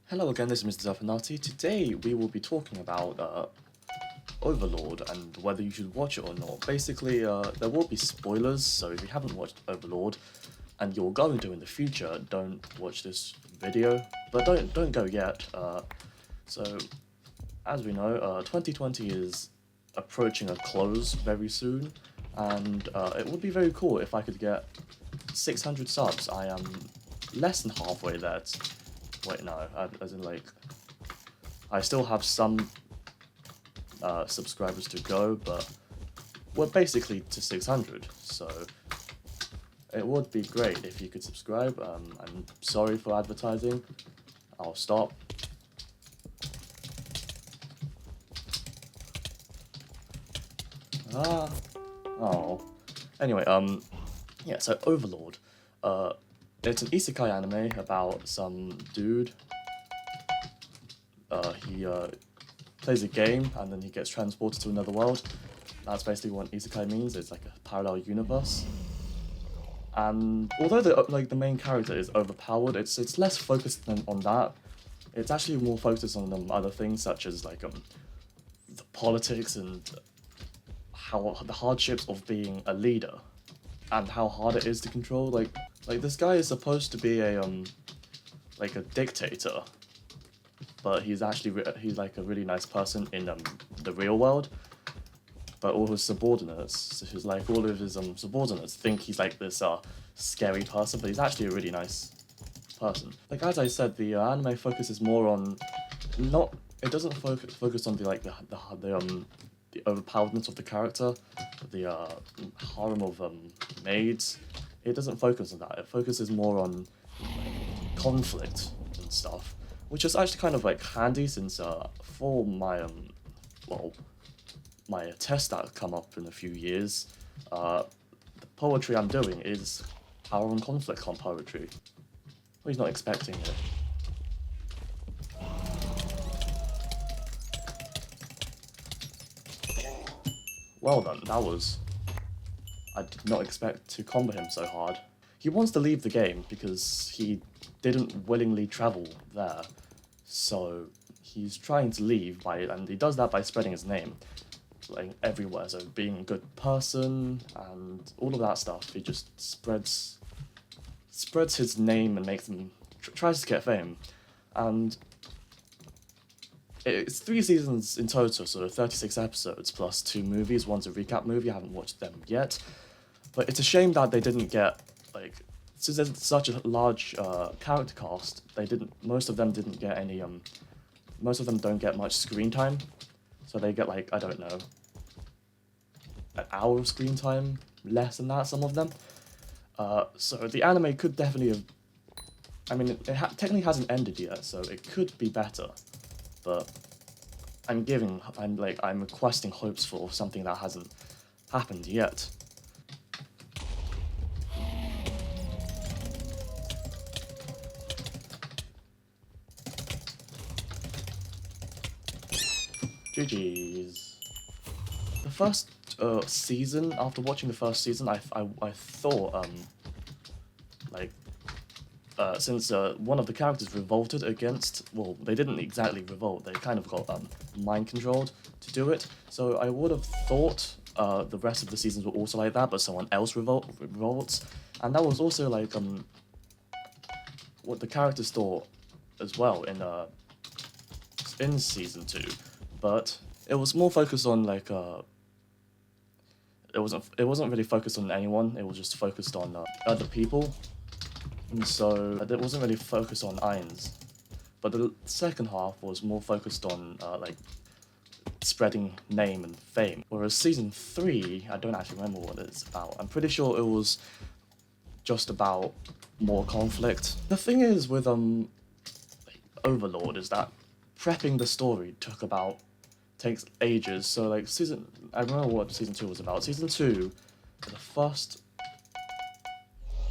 Hello again, this is MrDerpinati. Today we will be talking about Overlord and whether you should watch it or not. Basically, there will be spoilers, so if you haven't watched Overlord and you're going to in the future, don't watch this video. But don't go yet. So, as we know, 2020 is approaching a close very soon, and it would be very cool if I could get 600 subs. I am less than halfway there. Wait, no, as in, like, I still have some subscribers to go, but we're basically to 600, so it would be great if you could subscribe. I'm sorry for advertising. I'll stop. Oh. Anyway, yeah, so Overlord. It's an isekai anime about some dude. He plays a game and then he gets transported to another world. That's basically what isekai means. It's like a parallel universe. And although the main character is overpowered, it's less focused on that. It's actually more focused on other things such as like the politics and how the hardships of being a leader and how hard it is to control. Like this guy is supposed to be a like a dictator, but he's actually he's like a really nice person in the real world. But all his subordinates, all of his subordinates think he's like this scary person, but he's actually a really nice person. Like as I said, the anime focuses more on it doesn't focus on the overpoweredness of the character, the harem of maids. It doesn't focus on that. It focuses more on like, conflict and stuff, which is actually kind of like handy since for my my test that come up in a few years, the poetry I'm doing is power and conflict on poetry. Well, he's not expecting it. Well then, I did not expect to combo him so hard. He wants to leave the game because he didn't willingly travel there, so he's trying to leave and he does that by spreading his name, like everywhere. So being a good person and all of that stuff, he just spreads his name and makes him tries to get fame, and it's 3 seasons in total, so 36 episodes plus 2 movies. One's a recap movie. I haven't watched them yet. But it's a shame that they didn't get, like, since there's such a large character cast, most of them didn't get any, most of them don't get much screen time. So they get, like, I don't know, an hour of screen time, less than that, some of them. So the anime could definitely have, I mean, it technically hasn't ended yet, so it could be better. But I'm requesting hopes for something that hasn't happened yet. GG's. The first season, after watching the first season, I thought, since one of the characters revolted against, well, they didn't exactly revolt, they kind of got mind controlled to do it, so I would have thought the rest of the seasons were also like that, but someone else revolts, and that was also like what the characters thought as well in season 2, but it was more focused on like it wasn't really focused on anyone, it was just focused on other people. And so it wasn't really focused on Ainz, but the second half was more focused on like spreading name and fame. Whereas season 3, I don't actually remember what it's about. I'm pretty sure it was just about more conflict. The thing is with like Overlord is that prepping the story takes ages. So like I remember what season 2 was about. Season 2,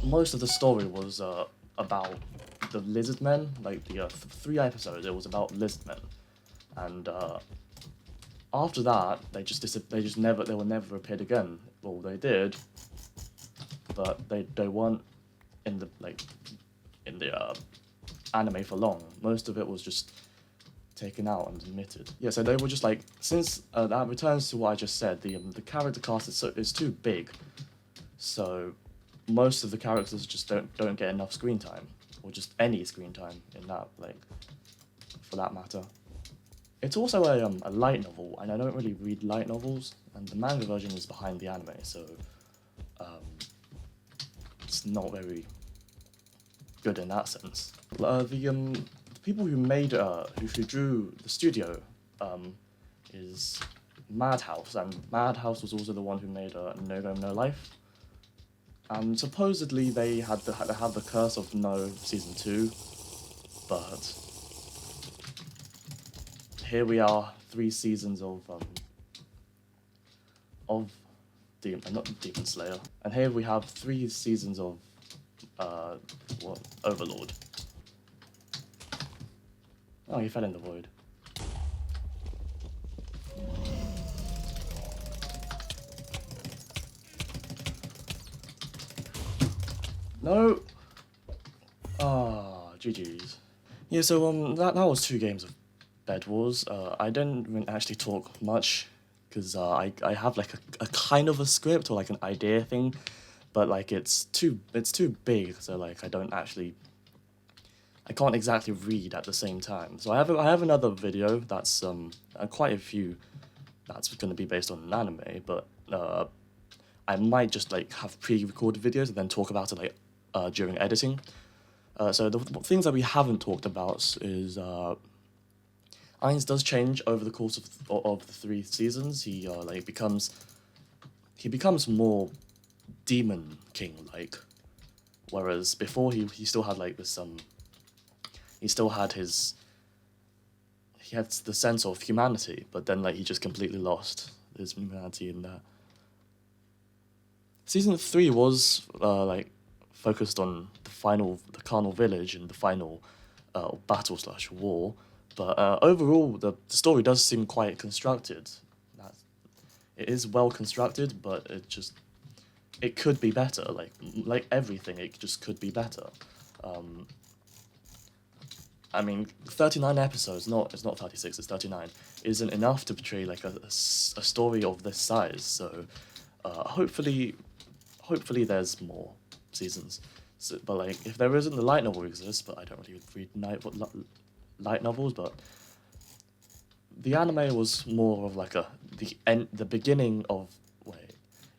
most of the story was about the lizard men, like the 3 episodes. It was about lizard men, and after that they were never appeared again. Well, they did, but they weren't in the anime for long. Most of it was just taken out and omitted. Yeah, so they were just like, since that returns to what I just said, the character cast is too big, so most of the characters just don't get enough screen time, or just any screen time in that, like, for that matter. It's also a light novel, and I don't really read light novels, and the manga version is behind the anime, so it's not very good in that sense. The people who made who drew the studio is Madhouse, and Madhouse was also the one who made No Game No Life. And supposedly they had the Curse of No Season 2, but here we are, 3 seasons of not Demon Slayer, and here we have 3 seasons of Overlord. Oh, he fell in the void. No! Ah, GG's. Yeah, so that was 2 games of Bed Wars. I didn't actually talk much, because I have like a kind of a script, or like an idea thing, but like it's too big, so like I can't exactly read at the same time. So I have another video that's quite a few that's going to be based on an anime, but I might just like have pre-recorded videos and then talk about it like during editing. So the things that we haven't talked about is Ainz does change over the course of the 3 seasons. He becomes more Demon King like, whereas before he still had like this he still had he had the sense of humanity, but then like he just completely lost his humanity in that. Season 3 was like focused on the carnal village and the final battle/war, but overall the story does seem quite constructed. It is well constructed, but it could be better. Like everything, it just could be better. I mean, 39 episodes, it's not 36, it's 39, isn't enough to portray like a story of this size. So hopefully there's more seasons. So, but like, if there isn't, the light novel exists, but I don't really read light novels. But the anime was more of like the beginning of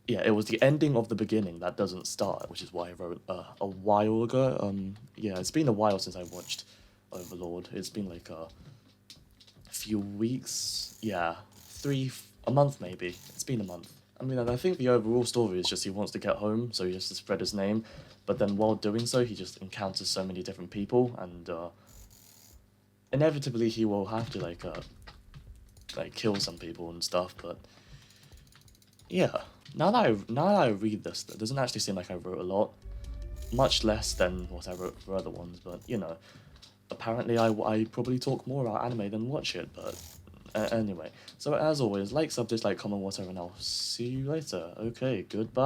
it was the ending of the beginning that doesn't start, which is why I wrote a while ago. Yeah, it's been a while since I watched Overlord. It's been like a few weeks. Yeah, a month maybe. It's been a month. I mean, I think the overall story is just he wants to get home, so he has to spread his name. But then while doing so, he just encounters so many different people, and inevitably he will have to like kill some people and stuff. But yeah, now that I read this, it doesn't actually seem like I wrote a lot, much less than what I wrote for other ones. But you know, apparently I probably talk more about anime than watch it. But anyway, so as always, like, sub, dislike, comment, whatever, and I'll see you later. Okay, goodbye.